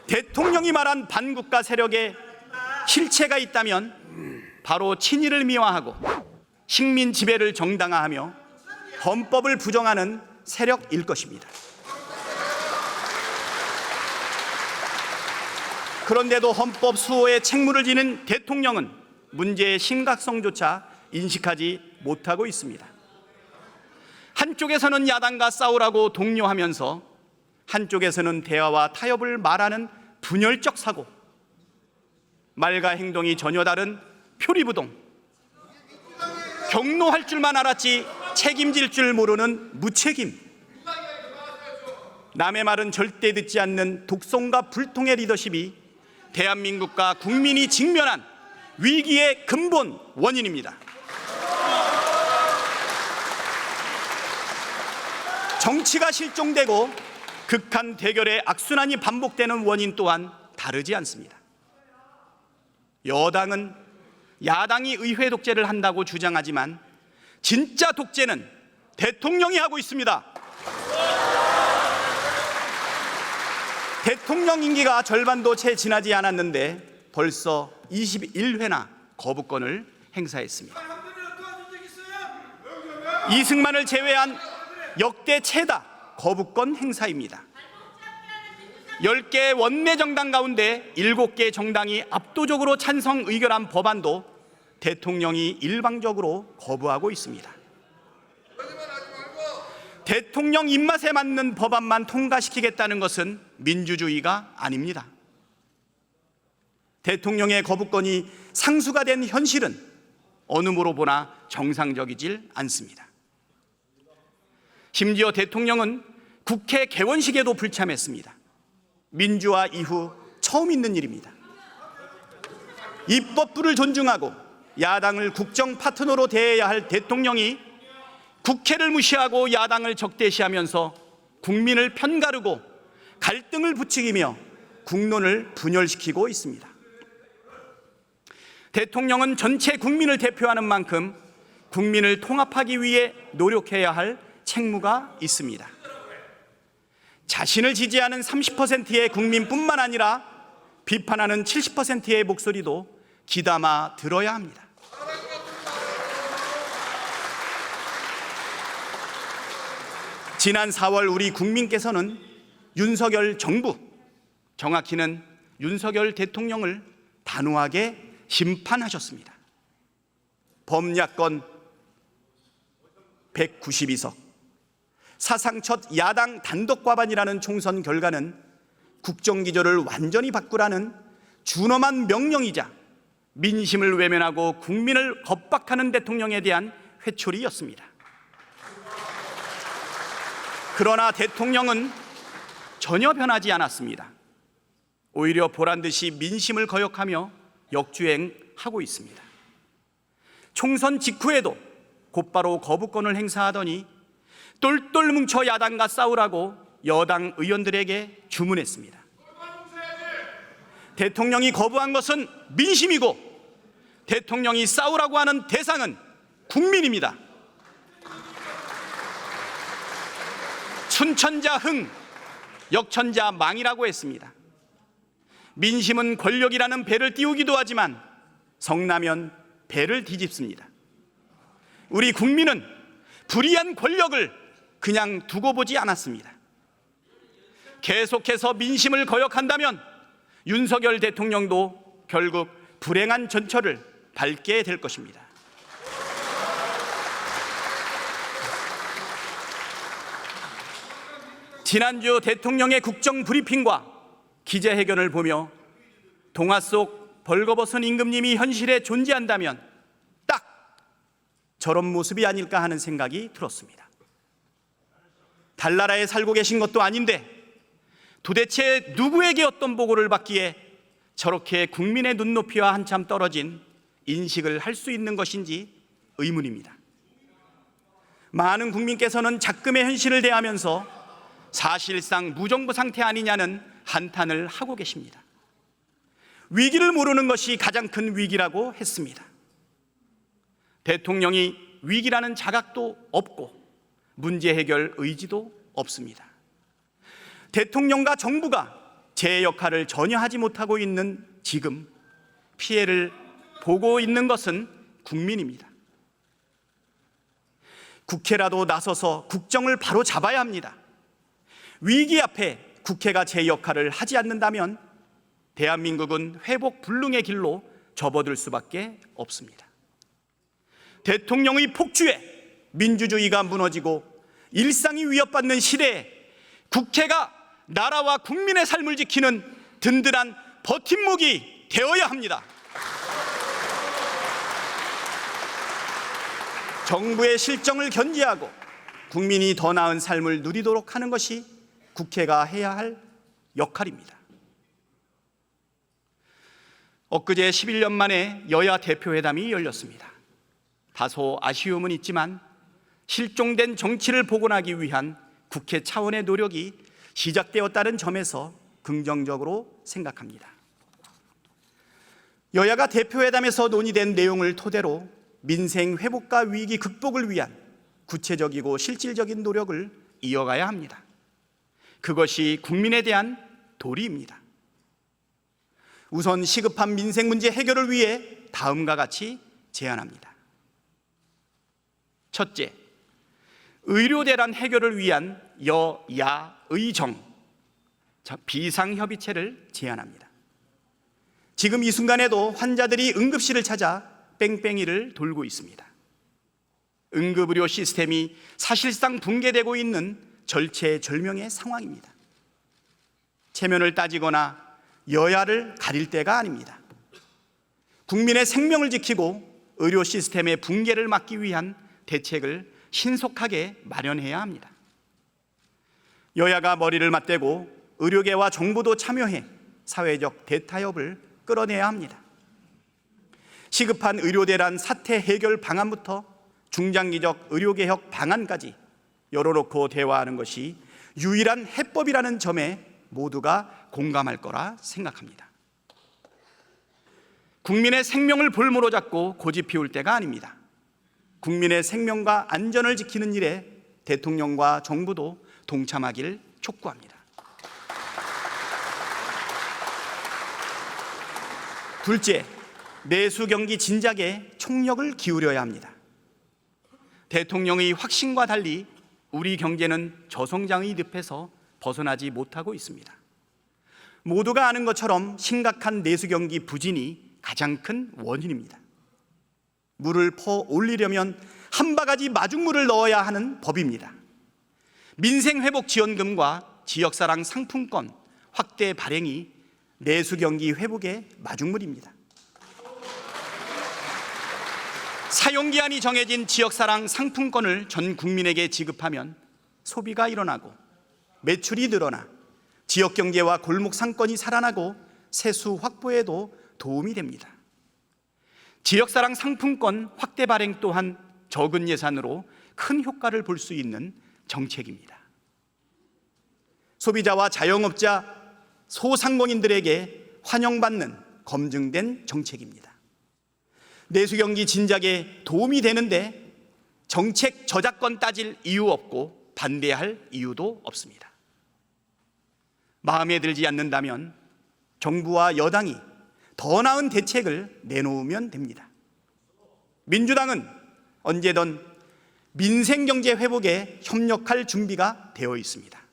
대통령이 말한 반국가 세력의 실체가 있다면 바로 친일을 미화하고 식민 지배를 정당화하며 헌법을 부정하는 세력일 것입니다. 그런데도 헌법 수호에 책무를 지는 대통령은 문제의 심각성조차 인식하지 못하고 있습니다. 한쪽에서는 야당과 싸우라고 독려하면서 한쪽에서는 대화와 타협을 말하는 분열적 사고, 말과 행동이 전혀 다른 표리부동, 경노할 줄만 알았지 책임질 줄 모르는 무책임, 남의 말은 절대 듣지 않는 독성과 불통의 리더십이 대한민국과 국민이 직면한 위기의 근본 원인입니다. 정치가 실종되고 극한 대결의 악순환이 반복되는 원인 또한 다르지 않습니다. 여당은 야당이 의회 독재를 한다고 주장하지만 진짜 독재는 대통령이 하고 있습니다. 대통령 임기가 절반도 채 지나지 않았는데 벌써 21회나 거부권을 행사했습니다. 이승만을 제외한 역대 최다 거부권 행사입니다. 10개 원내 정당 가운데 7개 정당이 압도적으로 찬성 의결한 법안도 대통령이 일방적으로 거부하고 있습니다. 대통령 입맛에 맞는 법안만 통과시키겠다는 것은 민주주의가 아닙니다. 대통령의 거부권이 상수가 된 현실은 어느 모로 보나 정상적이질 않습니다. 심지어 대통령은 국회 개원식에도 불참했습니다. 민주화 이후 처음 있는 일입니다. 입법부를 존중하고 야당을 국정 파트너로 대해야 할 대통령이 국회를 무시하고 야당을 적대시하면서 국민을 편가르고 갈등을 부추기며 국론을 분열시키고 있습니다. 대통령은 전체 국민을 대표하는 만큼 국민을 통합하기 위해 노력해야 할 책무가 있습니다. 자신을 지지하는 30%의 국민뿐만 아니라 비판하는 70%의 목소리도 귀담아 들어야 합니다. 지난 4월 우리 국민께서는 윤석열 정부, 정확히는 윤석열 대통령을 단호하게 심판하셨습니다. 범야권 192석, 사상 첫 야당 단독 과반이라는 총선 결과는 국정기조를 완전히 바꾸라는 준엄한 명령이자 민심을 외면하고 국민을 겁박하는 대통령에 대한 회초리였습니다. 그러나 대통령은 전혀 변하지 않았습니다. 오히려 보란듯이 민심을 거역하며 역주행하고 있습니다. 총선 직후에도 곧바로 거부권을 행사하더니 똘똘 뭉쳐 야당과 싸우라고 여당 의원들에게 주문했습니다. 대통령이 거부한 것은 민심이고 대통령이 싸우라고 하는 대상은 국민입니다. 춘천자 흥, 역천자 망이라고 했습니다. 민심은 권력이라는 배를 띄우기도 하지만 성나면 배를 뒤집습니다. 우리 국민은 불의한 권력을 그냥 두고 보지 않았습니다. 계속해서 민심을 거역한다면 윤석열 대통령도 결국 불행한 전철을 밟게 될 것입니다. 지난주 대통령의 국정 브리핑과 기자회견을 보며 동화 속 벌거벗은 임금님이 현실에 존재한다면 딱 저런 모습이 아닐까 하는 생각이 들었습니다. 달나라에 살고 계신 것도 아닌데 도대체 누구에게 어떤 보고를 받기에 저렇게 국민의 눈높이와 한참 떨어진 인식을 할 수 있는 것인지 의문입니다. 많은 국민께서는 작금의 현실을 대하면서 사실상 무정부 상태 아니냐는 한탄을 하고 계십니다. 위기를 모르는 것이 가장 큰 위기라고 했습니다. 대통령이 위기라는 자각도 없고 문제 해결 의지도 없습니다. 대통령과 정부가 제 역할을 전혀 하지 못하고 있는 지금 피해를 보고 있는 것은 국민입니다. 국회라도 나서서 국정을 바로 잡아야 합니다. 위기 앞에 국회가 제 역할을 하지 않는다면 대한민국은 회복 불능의 길로 접어들 수밖에 없습니다. 대통령의 폭주에 민주주의가 무너지고 일상이 위협받는 시대에 국회가 나라와 국민의 삶을 지키는 든든한 버팀목이 되어야 합니다. 정부의 실정을 견지하고 국민이 더 나은 삶을 누리도록 하는 것이 국회가 해야 할 역할입니다. 엊그제 11년 만에 여야 대표회담이 열렸습니다. 다소 아쉬움은 있지만 실종된 정치를 복원하기 위한 국회 차원의 노력이 시작되었다는 점에서 긍정적으로 생각합니다. 여야가 대표회담에서 논의된 내용을 토대로 민생 회복과 위기 극복을 위한 구체적이고 실질적인 노력을 이어가야 합니다. 그것이 국민에 대한 도리입니다. 우선 시급한 민생 문제 해결을 위해 다음과 같이 제안합니다. 첫째, 의료 대란 해결을 위한 여야의 비상협의체를 제안합니다. 지금 이 순간에도 환자들이 응급실을 찾아 뺑뺑이를 돌고 있습니다. 응급의료 시스템이 사실상 붕괴되고 있는 절체절명의 상황입니다. 체면을 따지거나 여야를 가릴 때가 아닙니다. 국민의 생명을 지키고 의료 시스템의 붕괴를 막기 위한 대책을 신속하게 마련해야 합니다. 여야가 머리를 맞대고 의료계와 정부도 참여해 사회적 대타협을 끌어내야 합니다. 시급한 의료대란 사태 해결 방안부터 중장기적 의료개혁 방안까지 열어놓고 대화하는 것이 유일한 해법이라는 점에 모두가 공감할 거라 생각합니다. 국민의 생명을 볼모로 잡고 고집 피울 때가 아닙니다. 국민의 생명과 안전을 지키는 일에 대통령과 정부도 동참하길 촉구합니다. 둘째, 내수 경기 진작에 총력을 기울여야 합니다. 대통령의 확신과 달리 우리 경제는 저성장의 늪에서 벗어나지 못하고 있습니다. 모두가 아는 것처럼 심각한 내수 경기 부진이 가장 큰 원인입니다. 물을 퍼 올리려면 한 바가지 마중물을 넣어야 하는 법입니다. 민생회복지원금과 지역사랑 상품권 확대 발행이 내수경기 회복의 마중물입니다. 사용기한이 정해진 지역사랑 상품권을 전 국민에게 지급하면 소비가 일어나고 매출이 늘어나 지역경제와 골목상권이 살아나고 세수 확보에도 도움이 됩니다. 지역사랑 상품권 확대 발행 또한 적은 예산으로 큰 효과를 볼 수 있는 정책입니다. 소비자와 자영업자, 소상공인들에게 환영받는 검증된 정책입니다. 내수경기 진작에 도움이 되는데 정책 저작권 따질 이유 없고 반대할 이유도 없습니다. 마음에 들지 않는다면 정부와 여당이 더 나은 대책을 내놓으면 됩니다. 민주당은 언제든 민생경제 회복에 협력할 준비가 되어 있습니다.